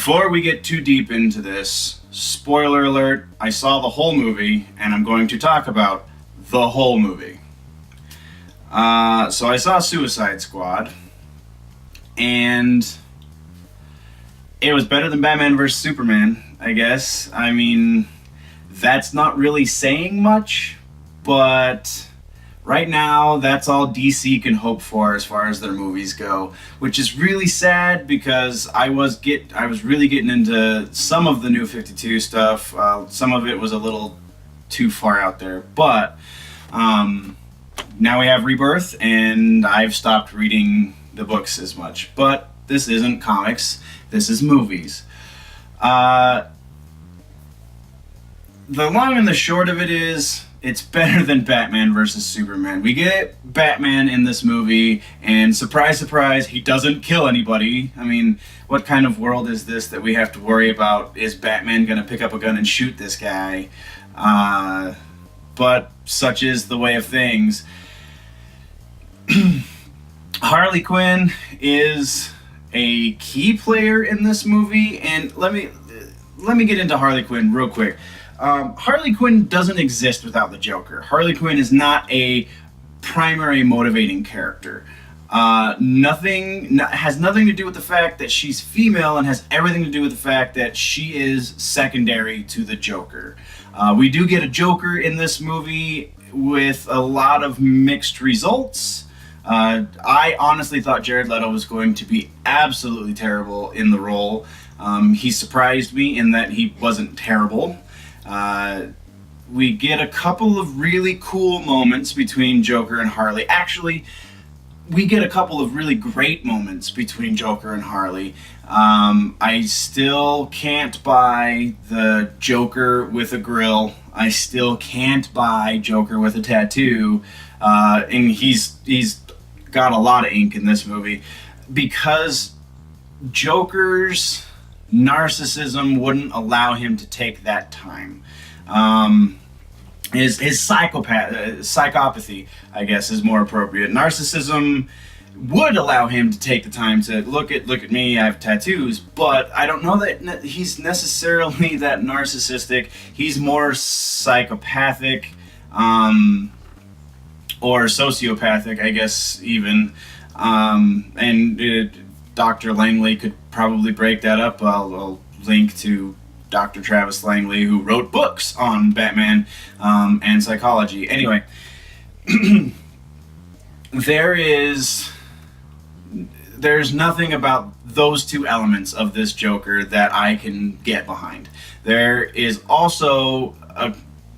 Before we get too deep into this, spoiler alert, I saw the whole movie, and I'm going to talk about the whole movie. So I saw Suicide Squad, and it was better than Batman vs. Superman, I guess. I mean, that's not really saying much, but right now, that's all DC can hope for as far as their movies go, which is really sad because I was really getting into some of the New 52 stuff. Some of it was a little too far out there, but now we have Rebirth, and I've stopped reading the books as much. But this isn't comics; this is movies. The long and the short of it is, it's better than Batman vs. Superman. We get Batman in this movie, and surprise, surprise, he doesn't kill anybody. I mean, what kind of world is this that we have to worry about? Is Batman going to pick up a gun and shoot this guy? But such is the way of things. Harley Quinn is a key player in this movie, and let me get into Harley Quinn real quick. Harley Quinn doesn't exist without the Joker. Harley Quinn is not a primary motivating character. Has nothing to do with the fact that she's female, and has everything to do with the fact that she is secondary to the Joker. We do get a Joker in this movie with a lot of mixed results. I honestly thought Jared Leto was going to be absolutely terrible in the role. He surprised me in that he wasn't terrible. We get a couple of really cool moments between Joker and Harley. Actually, we get a couple of really great moments between Joker and Harley. I still can't buy the Joker with a grill. I still can't buy Joker with a tattoo. And he's got a lot of ink in this movie because Joker's narcissism wouldn't allow him to take that time. His psychopathy, I guess, is more appropriate. Narcissism would allow him to take the time to look at me, I have tattoos, but I don't know that he's necessarily that narcissistic. He's more psychopathic, or sociopathic, I guess, even. Dr. Langley could probably break that up. I'll link to Dr. Travis Langley, who wrote books on Batman and psychology. Anyway, there's nothing about those two elements of this Joker that I can get behind. There is also an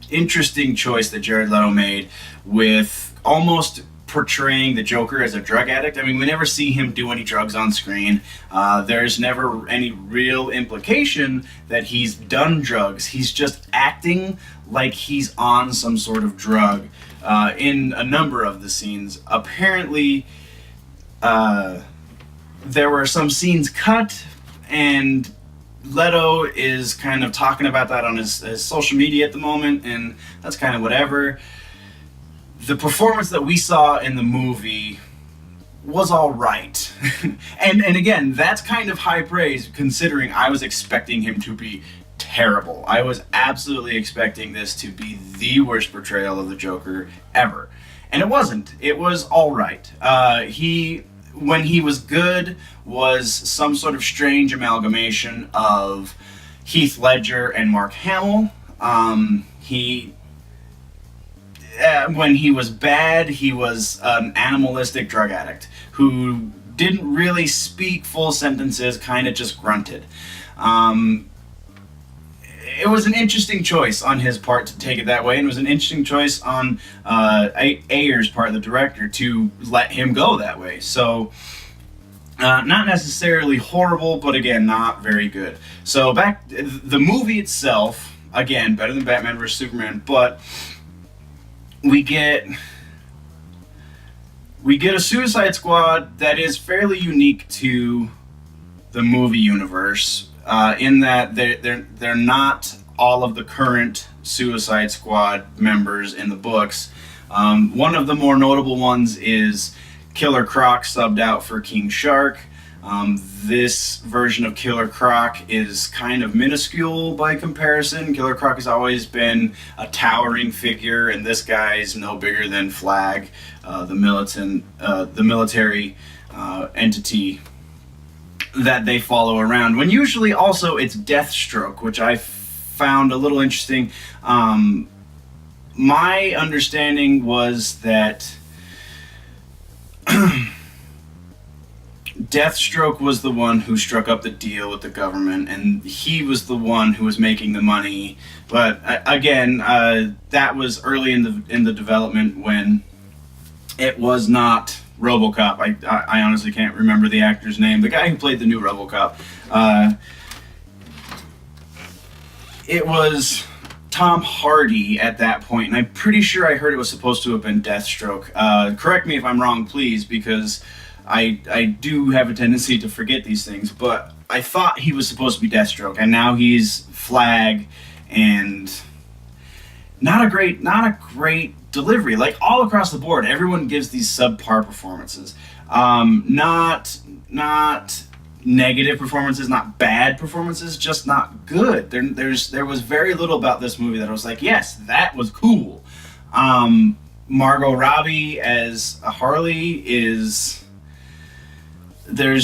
interesting choice that Jared Leto made with almost portraying the Joker as a drug addict. I mean, we never see him do any drugs on screen. There's never any real implication that he's done drugs. He's just acting like he's on some sort of drug in a number of the scenes. Apparently, there were some scenes cut, and Leto is kind of talking about that on his social media at the moment, and that's kind of whatever. The performance that we saw in the movie was all right. and again, that's kind of high praise considering I was expecting him to be terrible. I was absolutely expecting this to be the worst portrayal of the Joker ever. And it wasn't. It was all right. When he was good, was some sort of strange amalgamation of Heath Ledger and Mark Hamill. When he was bad, he was an animalistic drug addict who didn't really speak full sentences, kind of just grunted. It was an interesting choice on his part to take it that way, and it was an interesting choice on Ayer's part, the director, to let him go that way. So, not necessarily horrible, but again, not very good. So the movie itself, again, better than Batman vs. Superman, but we get a Suicide Squad that is fairly unique to the movie universe, in that they're not all of the current Suicide Squad members in the books. One of the more notable ones is Killer Croc subbed out for King Shark. This version of Killer Croc is kind of minuscule by comparison. Killer Croc has always been a towering figure, and this guy's no bigger than Flag, the military entity that they follow around. When usually also it's Deathstroke, which I found a little interesting. My understanding was that Deathstroke was the one who struck up the deal with the government, and he was the one who was making the money. But again, that was early in the development when it was not RoboCop. I honestly can't remember the actor's name. The guy who played the new RoboCop. It was Tom Hardy at that point, and I'm pretty sure I heard it was supposed to have been Deathstroke. Correct me if I'm wrong, please, because I do have a tendency to forget these things, but I thought he was supposed to be Deathstroke, and now he's Flag, and not a great delivery. Like, all across the board, everyone gives these subpar performances. Not negative performances, not bad performances, just not good. There was very little about this movie that I was like, yes, that was cool. Margot Robbie as Harley is... There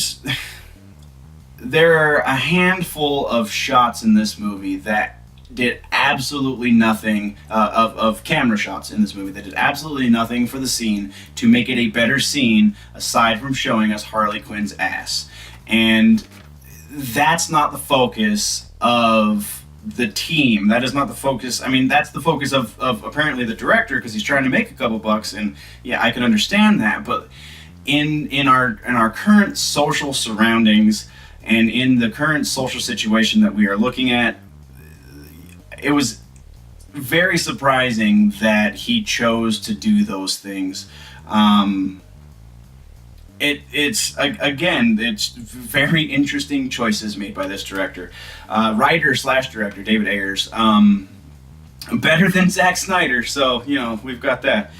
are a handful of shots in this movie that did absolutely nothing, of camera shots in this movie that did absolutely nothing for the scene to make it a better scene aside from showing us Harley Quinn's ass. And that's not the focus of the team. That is not the focus. I mean, that's the focus of apparently the director, because he's trying to make a couple bucks, and yeah, I can understand that. But in our current social surroundings and in the current social situation that we are looking at, it was very surprising that he chose to do those things. It's very interesting choices made by this director, writer/director David Ayers. Better than Zack Snyder, so we've got that.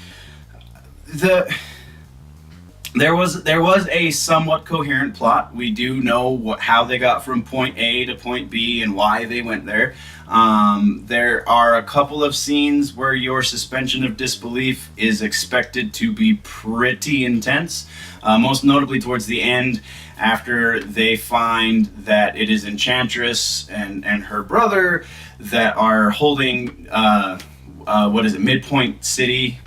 There was a somewhat coherent plot. We do know how they got from point A to point B and why they went there. There are a couple of scenes where your suspension of disbelief is expected to be pretty intense, most notably towards the end, after they find that it is Enchantress and her brother that are holding Midpoint City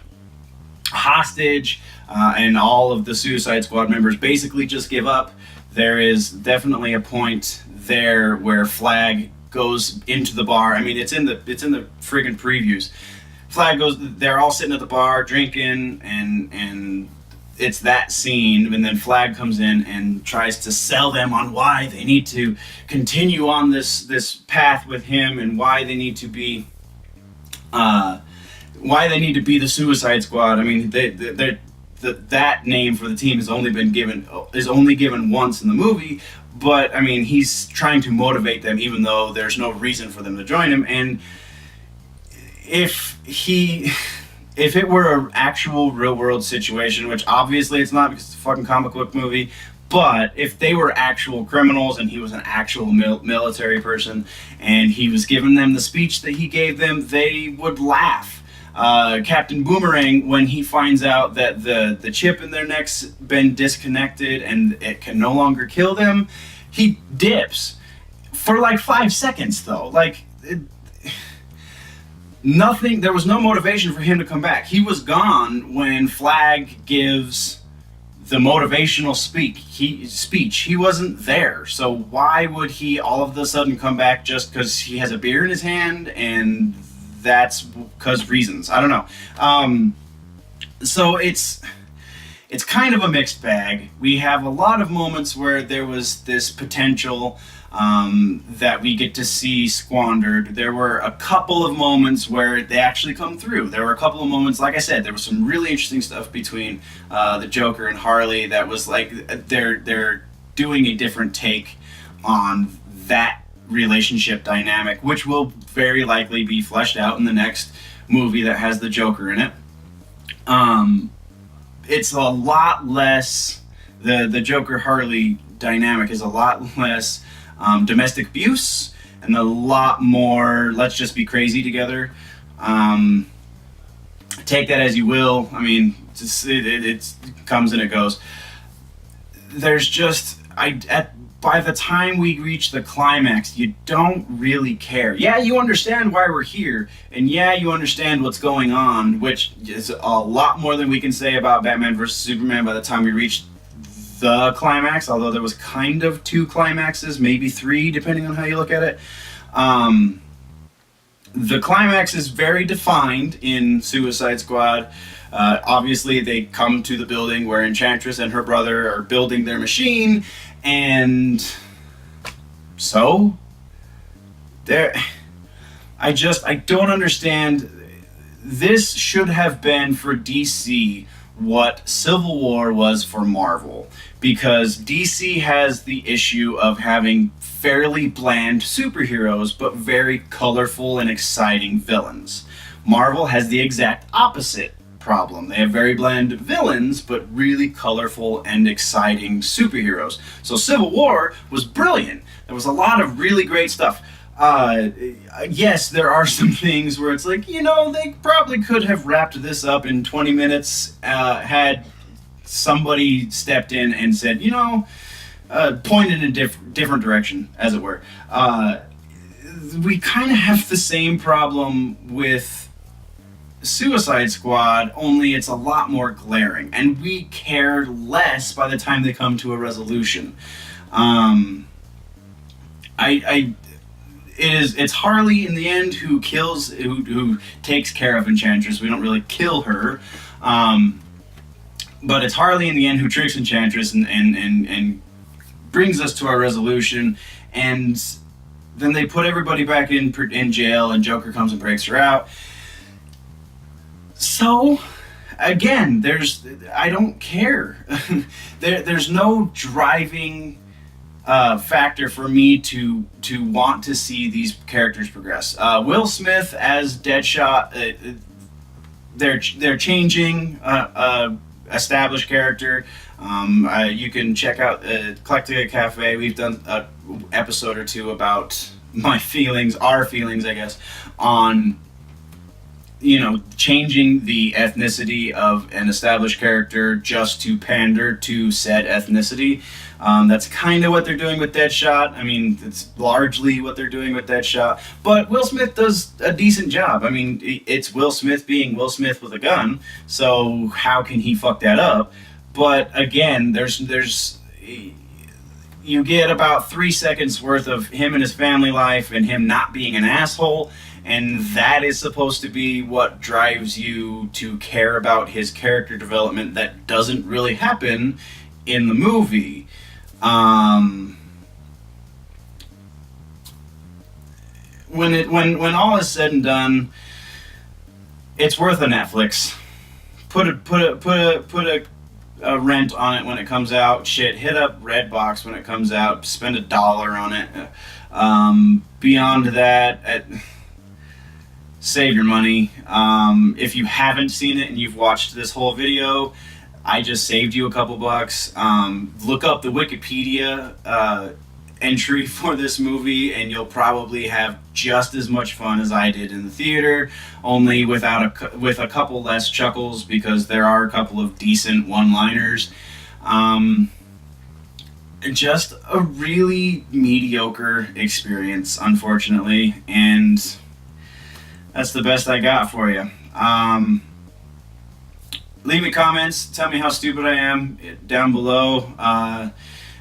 hostage, and all of the Suicide Squad members basically just give up. There is definitely a point there where Flag goes into the bar. I mean, it's in the friggin' previews. Flag goes. They're all sitting at the bar drinking, and it's that scene. And then Flag comes in and tries to sell them on why they need to continue on this path with him, and why they need to be the Suicide Squad. I mean, that name for the team is only given once in the movie, but I mean, he's trying to motivate them even though there's no reason for them to join him. And if it were an actual real world situation, which obviously it's not because it's a fucking comic book movie, but if they were actual criminals and he was an actual military person and he was giving them the speech that he gave them, they would laugh. Captain Boomerang, when he finds out that the chip in their neck's been disconnected and it can no longer kill them, he dips for like 5 seconds though. Like, nothing. There was no motivation for him to come back. He was gone when Flag gives the motivational speech. He wasn't there. So why would he all of a sudden come back just because he has a beer in his hand? And that's because reasons. I don't know. So it's kind of a mixed bag. We have a lot of moments where there was this potential that we get to see squandered. There were a couple of moments where they actually come through. There were a couple of moments, like I said, there was some really interesting stuff between the Joker and Harley that was like they're doing a different take on that relationship dynamic, which will very likely be fleshed out in the next movie that has the Joker in it. It's a lot less. The Joker Harley dynamic is a lot less domestic abuse and a lot more let's just be crazy together. Take that as you will. I mean, it comes and it goes. There's just by the time we reach the climax, you don't really care. Yeah, you understand why we're here, and yeah, you understand what's going on, which is a lot more than we can say about Batman vs. Superman by the time we reach the climax, although there was kind of 2 climaxes, maybe 3, depending on how you look at it. The climax is very defined in Suicide Squad. Obviously, they come to the building where Enchantress and her brother are building their machine, and so I don't understand. This should have been for DC what Civil War was for Marvel, because DC has the issue of having fairly bland superheroes but very colorful and exciting villains. Marvel has the exact opposite problem. They have very bland villains but really colorful and exciting superheroes. So Civil War was brilliant. There was a lot of really great stuff. Yes, there are some things where it's like, they probably could have wrapped this up in 20 minutes, had somebody stepped in and said, pointed in a different direction, as it were. We kind of have the same problem with Suicide Squad, only it's a lot more glaring, and we care less by the time they come to a resolution. It's Harley in the end who takes care of Enchantress. We don't really kill her, but it's Harley in the end who tricks Enchantress and brings us to our resolution, and then they put everybody back in jail, and Joker comes and breaks her out. So, again, I don't care. There's no driving factor for me to want to see these characters progress. Will Smith as Deadshot, they're changing established character. You can check out Eclectica Cafe. We've done an episode or 2 about our feelings, I guess, on changing the ethnicity of an established character just to pander to said ethnicity. That's kind of what they're doing with Deadshot. I mean, it's largely what they're doing with Deadshot. But Will Smith does a decent job. I mean, it's Will Smith being Will Smith with a gun, so how can he fuck that up? But again, you get about 3 seconds worth of him and his family life and him not being an asshole, and that is supposed to be what drives you to care about his character development that doesn't really happen in the movie. When all is said and done, it's worth a Netflix. Put a rent on it when it comes out. Shit, hit up Redbox when it comes out. Spend $1 on it. Beyond that, save your money. If you haven't seen it and you've watched this whole video, I just saved you a couple bucks. Look up the Wikipedia entry for this movie, and you'll probably have just as much fun as I did in the theater, only with a couple less chuckles, because there are a couple of decent one-liners. Just a really mediocre experience, unfortunately, and that's the best I got for you. Leave me comments. Tell me how stupid I am down below.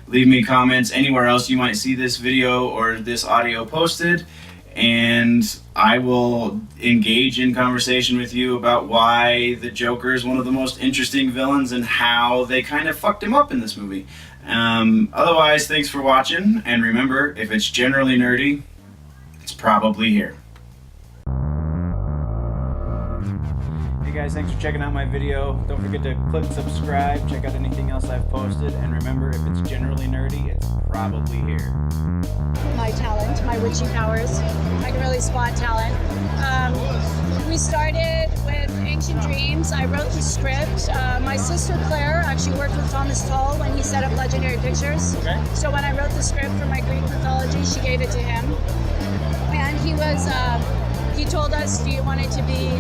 Leave me comments anywhere else you might see this video or this audio posted, and I will engage in conversation with you about why the Joker is one of the most interesting villains and how they kind of fucked him up in this movie. Otherwise, thanks for watching, and remember, if it's generally nerdy, it's probably here. Hey guys, thanks for checking out my video. Don't forget to click subscribe, check out anything else I've posted, and remember, if it's generally nerdy, it's probably here. My talent, my witchy powers. I can really spot talent. We started with Ancient Dreams. I wrote the script. My sister Claire actually worked with Thomas Tull when he set up Legendary Pictures. Okay. So when I wrote the script for my Greek mythology, she gave it to him. And he told us, do you want it to be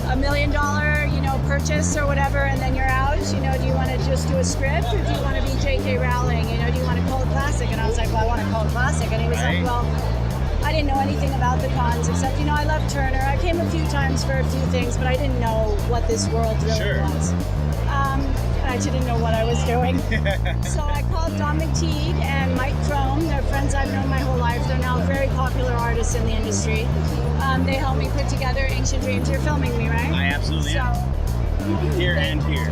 $1 million, purchase or whatever, and then you're out? Do you want to just do a script, or do you want to be J.K. Rowling? Do you want to call it classic? And I was like, well, I want to call it classic. And he was like, well, I didn't know anything about the cons except, I love Turner. I came a few times for a few things, but I didn't know what this world really was. I didn't know what I was doing. So I called Don McTeague and Mike Crome. They're friends I've known my whole life. They're now very popular artists in the industry. They helped me put together Ancient Dreams. You're filming me, right? I absolutely am. Here and here.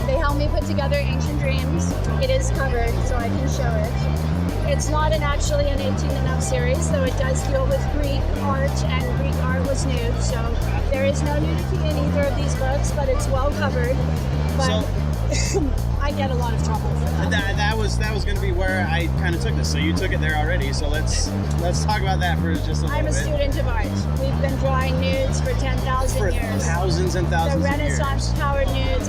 They helped me put together Ancient Dreams. It is covered, so I can show it. It's not actually an 18 and up series, though it does deal with Greek art, and Greek art was nude, so there is no nudity in either of these books, but it's well covered. But I get a lot of trouble for that. That was going to be where I kind of took this. So you took it there already. So let's talk about that for just a little bit. I'm a student of art. We've been drawing nudes for 10,000 years. For thousands and thousands the of years. Renaissance powered nudes.